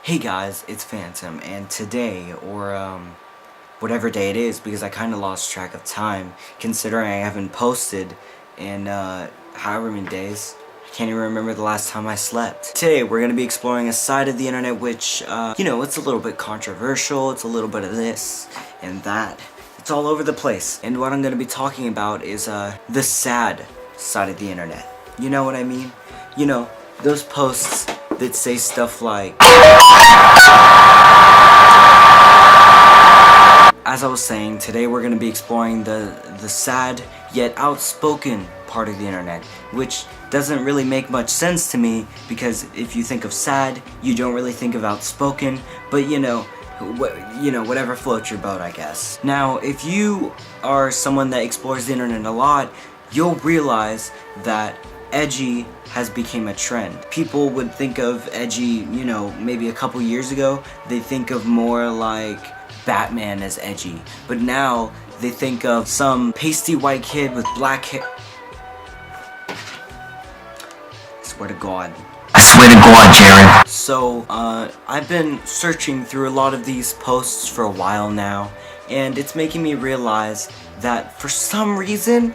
Hey guys, it's Fantum, and today, or whatever day it is, because I kind of lost track of time, considering I haven't posted in however many days. I can't even remember the last time I slept. Today, we're going to be exploring a side of the internet which, it's a little bit controversial, it's a little bit of this and that. It's all over the place. And what I'm going to be talking about is the sad side of the internet. You know what I mean? You know, those posts that say stuff like, as I was saying, today we're going to be exploring the sad yet outspoken part of the internet, which doesn't really make much sense to me, because if you think of sad, you don't really think of outspoken, but whatever floats your boat, I guess. Now, if you are someone that explores the internet a lot, you'll realize that edgy has become a trend. People would think of edgy, maybe a couple years ago, they think of more like Batman as edgy. But now, they think of some pasty white kid with black hair. I swear to God. I swear to God, Jared. So, I've been searching through a lot of these posts for a while now, and it's making me realize that for some reason,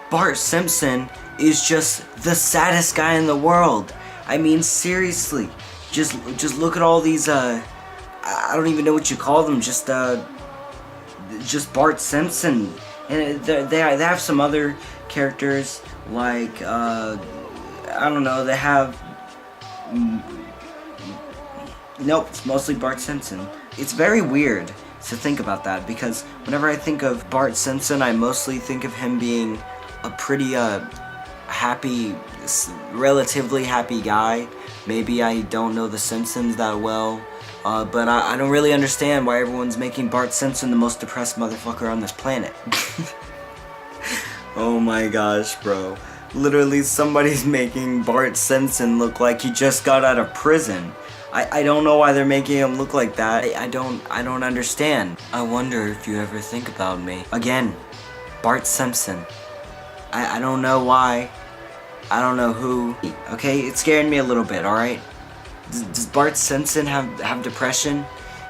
Bart Simpson is just the saddest guy in the world. I mean, seriously, just look at all these, I don't even know what you call them, just Bart Simpson. And they have some other characters, like, I don't know, they have, nope, it's mostly Bart Simpson. It's very weird to think about that, because whenever I think of Bart Simpson, I mostly think of him being a pretty, happy, relatively happy guy. Maybe I don't know The Simpsons that well, but I don't really understand why everyone's making Bart Simpson the most depressed motherfucker on this planet. Oh my gosh, bro. Literally, somebody's making Bart Simpson look like he just got out of prison. I don't know why they're making him look like that. I don't understand. I wonder if you ever think about me. Again, Bart Simpson. I don't know why. I don't know who. Okay, it scared me a little bit, alright? Does Bart Simpson have depression?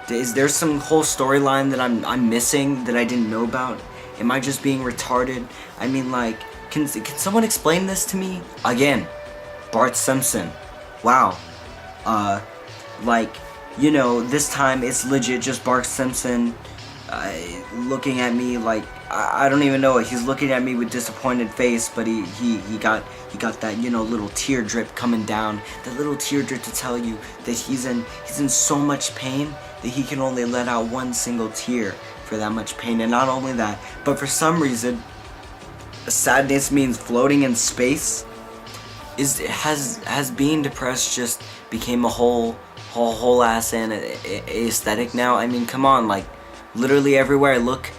Is there some whole storyline that I'm missing that I didn't know about? Am I just being retarded? I mean, like, can someone explain this to me? Again, Bart Simpson. Wow. This time it's legit just Bart Simpson looking at me like, I don't even know. He's looking at me with disappointed face, but he got that, little tear drip coming down. That little tear drip to tell you that he's in so much pain that he can only let out one single tear for that much pain. And not only that, but for some reason, sadness means floating in space. Has being depressed just became a whole ass and aesthetic now? I mean, come on, like, literally everywhere I look,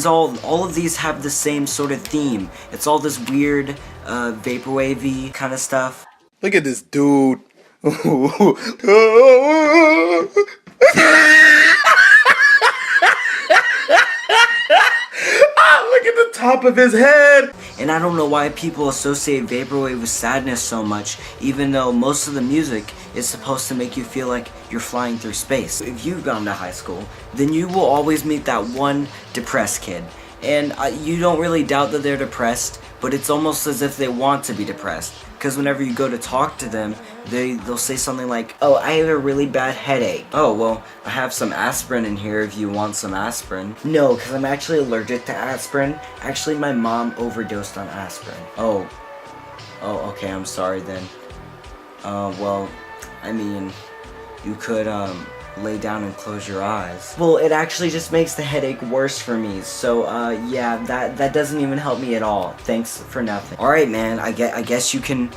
all of these have the same sort of theme. It's all this weird, vaporwavy kind of stuff. Look at this dude. Look at the top of his head. And I don't know why people associate vaporwave with sadness so much, even though most of the music is supposed to make you feel like you're flying through space. If you've gone to high school, then you will always meet that one depressed kid. And you don't really doubt that they're depressed, but it's almost as if they want to be depressed. Because whenever you go to talk to them, they'll say something like, oh, I have a really bad headache. Oh, well, I have some aspirin in here if you want some aspirin. No, because I'm actually allergic to aspirin. Actually, my mom overdosed on aspirin. Oh, okay, I'm sorry then. Well, I mean, you could, lay down and close your eyes. Well, it actually just makes the headache worse for me, so, yeah, that doesn't even help me at all. Thanks for nothing. Alright, man, I guess you can,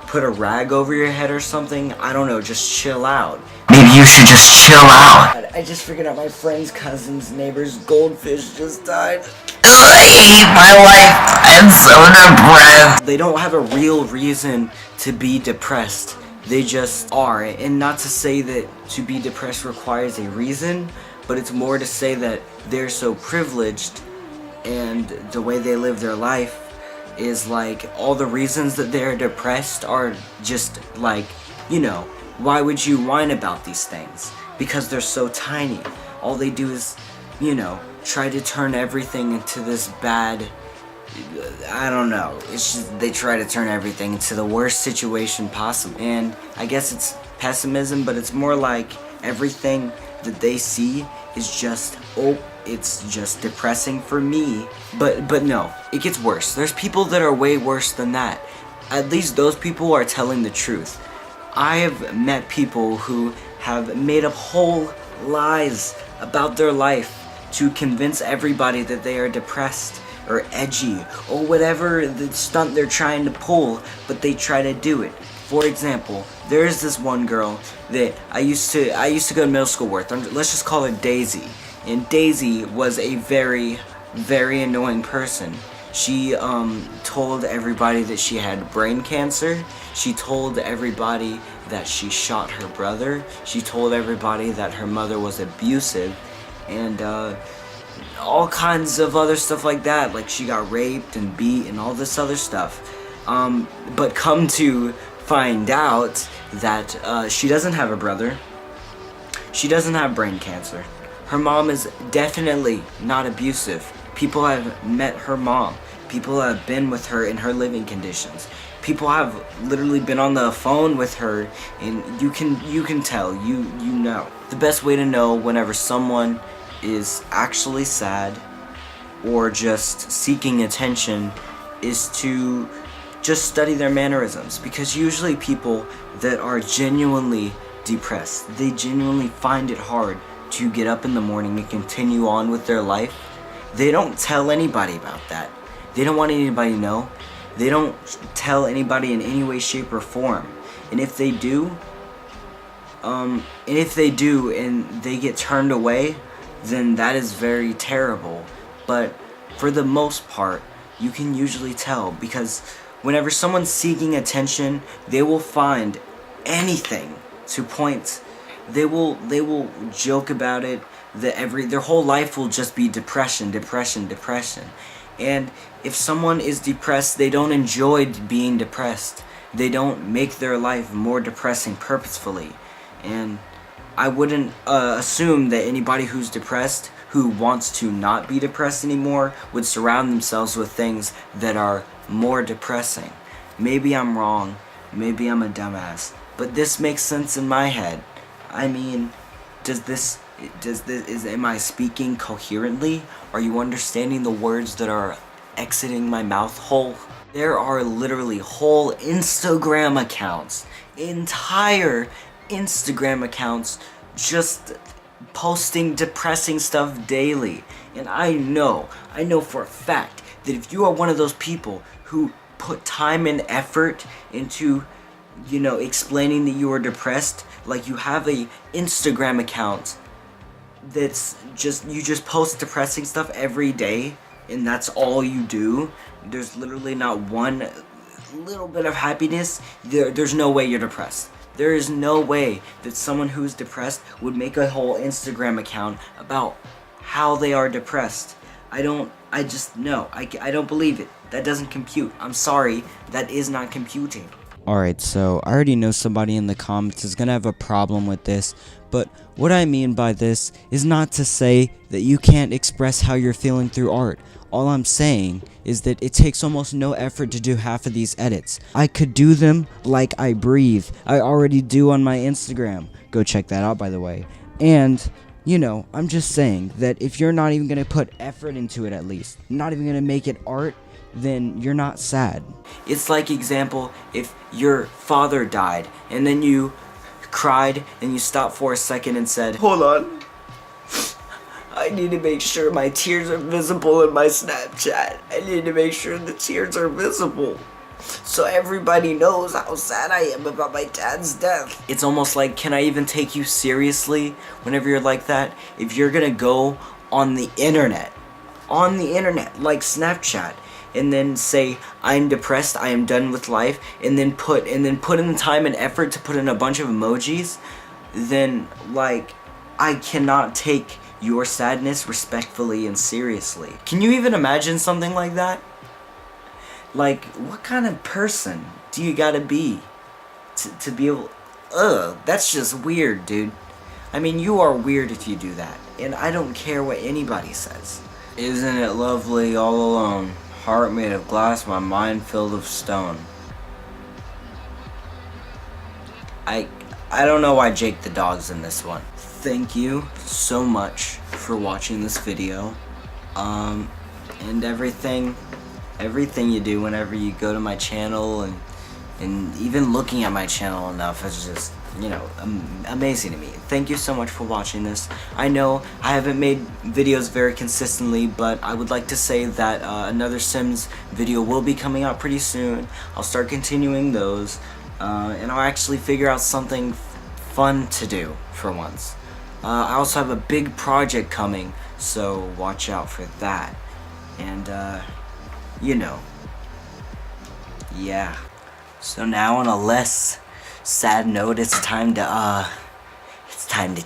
put a rag over your head or something. I don't know, just chill out. Maybe you should just chill out. I just figured out my friend's cousin's neighbor's goldfish just died. I hate my life. I'm so depressed. They don't have a real reason to be depressed. They just are. And not to say that to be depressed requires a reason, but it's more to say that they're so privileged and the way they live their life is like all the reasons that they're depressed are just like, Why would you whine about these things? Because they're so tiny. All they do is, try to turn everything into this bad, I don't know. It's just they try to turn everything into the worst situation possible. And I guess it's pessimism, but it's more like everything that they see is just, it's just depressing for me. But no, it gets worse. There's people that are way worse than that. At least those people are telling the truth. I have met people who have made up whole lies about their life to convince everybody that they are depressed or edgy or whatever the stunt they're trying to pull, but they try to do it. For example, there is this one girl that I used to go to middle school with. Let's just call her Daisy. And Daisy was a very, very annoying person. She told everybody that she had brain cancer. She told everybody that she shot her brother. She told everybody that her mother was abusive, and all kinds of other stuff like that. Like she got raped and beat and all this other stuff. But come to find out that she doesn't have a brother. She doesn't have brain cancer. Her mom is definitely not abusive. People have met her mom. People have been with her in her living conditions. People have literally been on the phone with her, and you can tell, you know. The best way to know whenever someone is actually sad or just seeking attention is to just study their mannerisms, because usually people that are genuinely depressed, they genuinely find it hard to get up in the morning and continue on with their life. They don't tell anybody about that. They don't want anybody to know. They don't tell anybody in any way, shape, or form. And if they do, and they get turned away, then that is very terrible. But for the most part, you can usually tell, because whenever someone's seeking attention, they will find anything to point. They will joke about it. Their whole life will just be depression. And if someone is depressed, they don't enjoy being depressed. They don't make their life more depressing purposefully. And I wouldn't assume that anybody who's depressed, who wants to not be depressed anymore, would surround themselves with things that are more depressing. Maybe I'm wrong. Maybe I'm a dumbass. But this makes sense in my head. I mean, am I speaking coherently? Are you understanding the words that are exiting my mouth hole? There are literally whole Instagram accounts, entire Instagram accounts, just posting depressing stuff daily. And I know for a fact that if you are one of those people who put time and effort into, explaining that you are depressed, like you have a Instagram account that's you just post depressing stuff every day, and that's all you do. There's literally not one little bit of happiness. There's no way you're depressed. There is no way that someone who's depressed would make a whole Instagram account about how they are depressed. I don't believe it. That doesn't compute. I'm sorry, that is not computing. Alright, so I already know somebody in the comments is gonna have a problem with this, but what I mean by this is not to say that you can't express how you're feeling through art. All I'm saying is that it takes almost no effort to do half of these edits. I could do them like I breathe. I already do on my Instagram. Go check that out, by the way. And, I'm just saying that if you're not even gonna put effort into it, at least, not even gonna make it art, then you're not sad. It's like, example, if your father died and then you cried and you stopped for a second and said, "Hold on, I need to make sure my tears are visible in my Snapchat. I need to make sure the tears are visible so everybody knows how sad I am about my dad's death." It's almost like, can I even take you seriously whenever you're like that? If you're gonna go on the internet like Snapchat, and then say, "I'm depressed, I am done with life," and then put in the time and effort to put in a bunch of emojis, then I cannot take your sadness respectfully and seriously. Can you even imagine something like that? What kind of person do you gotta be to be able, ugh, that's just weird, dude. I mean, you are weird if you do that, and I don't care what anybody says. Isn't it lovely all alone? Heart made of glass, my mind filled of stone. I don't know why Jake the dog's in this one. Thank you so much for watching this video. And everything you do whenever you go to my channel and even looking at my channel enough is just, you know, amazing to me. Thank you so much for watching this. I know I haven't made videos very consistently, but I would like to say that another Sims video will be coming out pretty soon. I'll start continuing those, and I'll actually figure out something fun to do for once. I also have a big project coming, so watch out for that. And, you know, yeah. So now on a less sad note, it's time to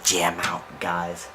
jam out, guys.